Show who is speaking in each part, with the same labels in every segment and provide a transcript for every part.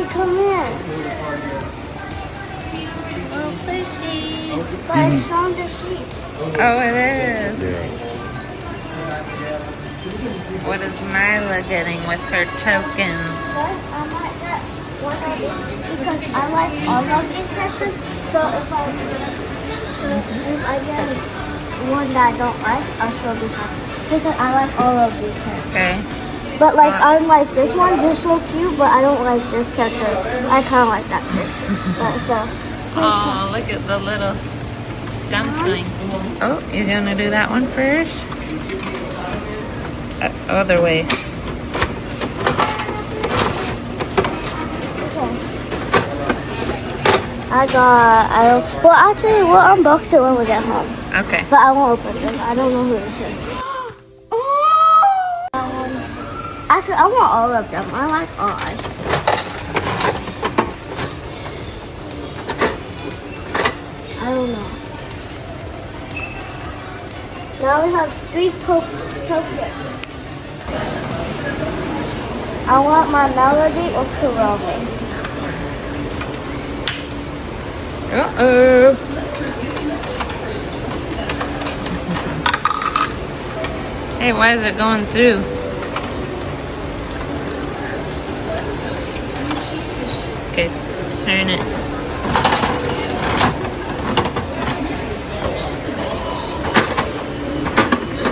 Speaker 1: Daddy, come here.
Speaker 2: Little sushi.
Speaker 1: But it's from the sheep.
Speaker 2: Oh, it is.
Speaker 3: Yeah.
Speaker 2: What is Myla getting with her tokens?
Speaker 1: Yes, I might get one of these because I like all of these characters. So if I get one that I don't like, I'll still be happy. Because I like all of these characters.
Speaker 2: Okay.
Speaker 1: But like I like this one, they're so cute, but I don't like this character. I kinda like that character.
Speaker 2: Oh, look at the little dumpling. Oh, you're gonna do that one first? Other way.
Speaker 1: Well actually we'll unbox it when we get home.
Speaker 2: Okay.
Speaker 1: But I won't open it. I don't know who this is. Actually, I want all of them. I like all ice cream. I don't know. Now we have 3 tokens. I want my Melody or Kurome.
Speaker 2: Uh-oh. Hey, why is it going through? Okay, turn it.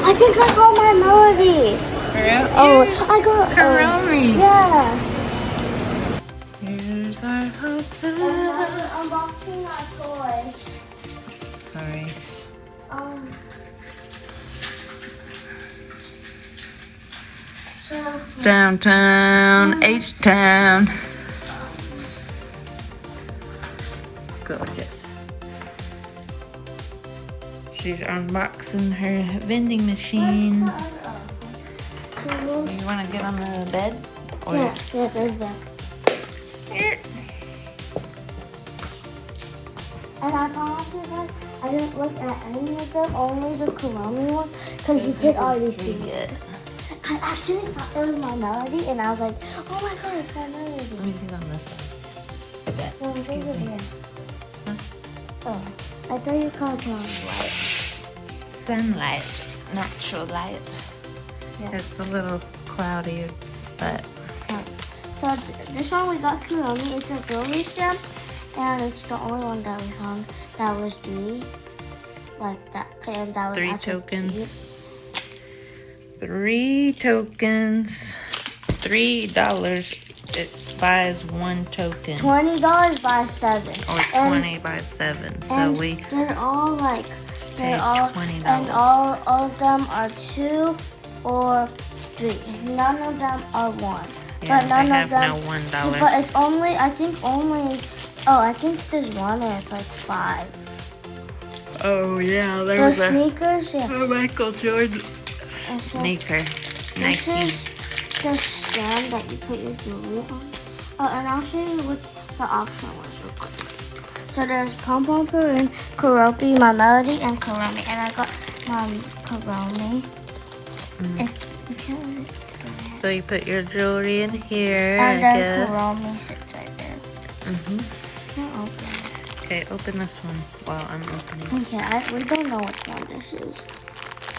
Speaker 1: I think I got my Melody.
Speaker 2: For real?
Speaker 1: Oh, I got
Speaker 2: Kurome.
Speaker 1: yeah.
Speaker 2: Here's our hotel.
Speaker 1: Unboxing our toy.
Speaker 2: Sorry. Downtown, H-Town. Gorgeous. She's unboxing her vending machine. You want to get on the bed? Or
Speaker 1: Yeah, there's that.
Speaker 2: Here.
Speaker 1: And I promise you guys, I didn't look at any of them, only the Kurome one, because you could already see it. I actually thought it was my Melody, and I was like, oh my god, it's my Melody.
Speaker 2: Let me get on this side.
Speaker 1: Well,
Speaker 2: Excuse me.
Speaker 1: Huh? Oh, I thought you called it light.
Speaker 2: Sunlight, natural light.
Speaker 1: Yeah.
Speaker 2: It's a little cloudy, but
Speaker 1: So this one we got Kurome. It's a jewelry stamp, and it's the only one that we found that was B, like that. And that was
Speaker 2: 3
Speaker 1: actually
Speaker 2: tokens.
Speaker 1: cute.
Speaker 2: 3 tokens. $3. It buys 1 token.
Speaker 1: $20 by 7.
Speaker 2: Or 20 by 7. So
Speaker 1: and
Speaker 2: we
Speaker 1: they're all like
Speaker 2: paid $20.
Speaker 1: and all of them are 2 or 3. None of them are 1.
Speaker 2: Yeah,
Speaker 1: but none
Speaker 2: they
Speaker 1: of
Speaker 2: have
Speaker 1: them.
Speaker 2: no $1.
Speaker 1: But it's only I think there's 1 and it's like 5.
Speaker 2: Oh yeah,
Speaker 1: The
Speaker 2: there was a
Speaker 1: sneakers, yeah.
Speaker 2: Michael Jordan
Speaker 1: And so
Speaker 2: sneaker.
Speaker 1: this
Speaker 2: Nike.
Speaker 1: is the stand that you put your jewelry on. Oh, and I'll show you what the option was real quick. So there's Pom Pom Purin, Kurome, my Melody, and Kurome. And I got my Kurome. You can't really
Speaker 2: So you put your jewelry in here,
Speaker 1: and
Speaker 2: I
Speaker 1: then
Speaker 2: guess.
Speaker 1: Kurome sits right there. Can't open it.
Speaker 2: Okay, open this one while I'm opening.
Speaker 1: Okay, we don't know which one this is.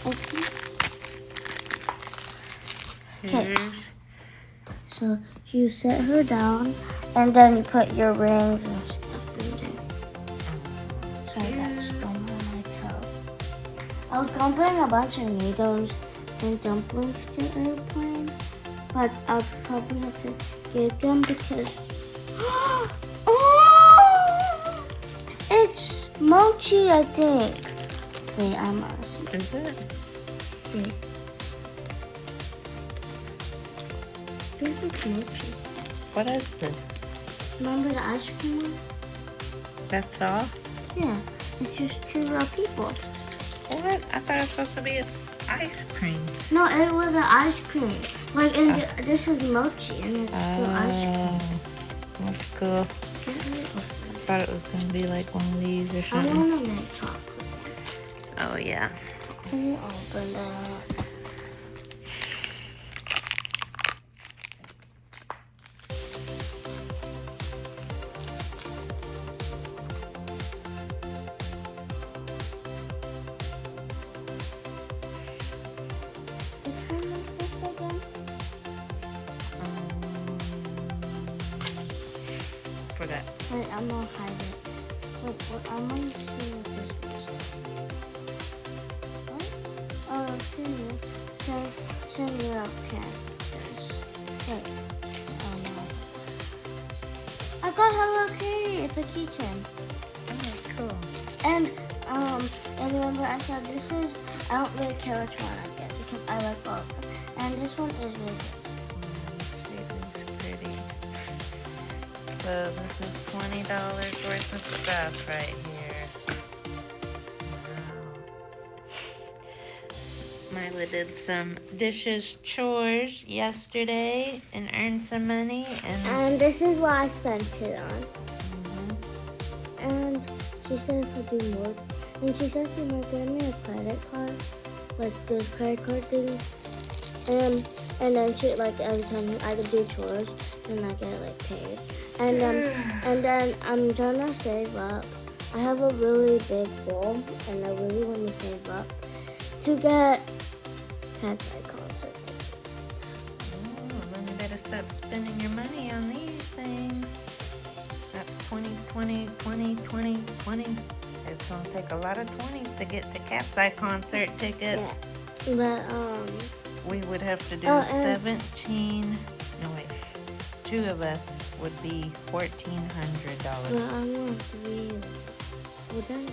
Speaker 1: Okay.
Speaker 2: Here's
Speaker 1: So you set her down, and then you put your rings and stuff in there. Sorry, that stole my toe. I was gonna bring a bunch of needles and dumplings to the airplane, but I'll probably have to give them because oh, it's mochi, I think. Wait, I'm honest.
Speaker 2: Is it?
Speaker 1: Wait. I think it's mochi.
Speaker 2: What is this?
Speaker 1: Remember the ice cream one?
Speaker 2: That's all?
Speaker 1: Yeah, it's just 2 real people.
Speaker 2: What? I thought it was supposed to be ice cream.
Speaker 1: No, it was an ice cream. Like, and this is mochi, and it's still ice cream.
Speaker 2: That's cool. I thought it was going to be like one of these or
Speaker 1: I
Speaker 2: something.
Speaker 1: want to make chocolate.
Speaker 2: Oh, yeah.
Speaker 1: Can you open that?
Speaker 2: forgot.
Speaker 1: Wait, I'm gonna hide it. Look, I'm gonna see what this was. What? Oh, send you up characters. Wait. Oh no. I got Hello Kitty. It's a keychain.
Speaker 2: Oh, cool.
Speaker 1: And remember I said this is, I don't really care which one I get because I like all of them. And this one is really good.
Speaker 2: It is pretty. So this is $20 worth of stuff right here. Wow. Myla did some dishes chores yesterday and earned some money.
Speaker 1: And this is what I spent it on. And she said it would be more. And she said she might get me a credit card, like those credit card things. And then she, like, every time I could do chores and I get like paid. And then I'm trying to save up. I have a really big goal and I really want to save up to get Bandai concert tickets.
Speaker 2: Oh, then you better stop spending your money on these things. That's 20, 20, 20, 20, 20. It's gonna take a lot of 20s to get to Bandai concert tickets.
Speaker 1: Yeah. But
Speaker 2: we would have to do 17. No wait, 2 of us would be $1,400.
Speaker 1: Well, I want 3. Well, then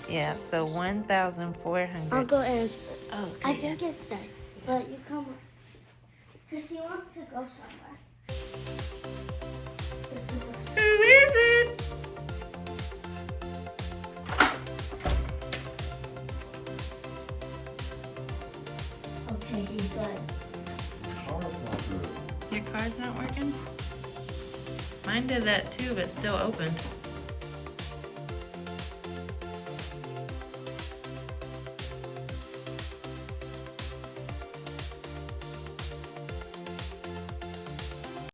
Speaker 2: Yeah, so 1,400.
Speaker 1: I'll go and.
Speaker 2: Okay.
Speaker 1: I think it's done, but you come because he wants to go somewhere.
Speaker 2: Who is it?
Speaker 1: Okay, he's good.
Speaker 2: Your card's not working? Mine did that too, but still open.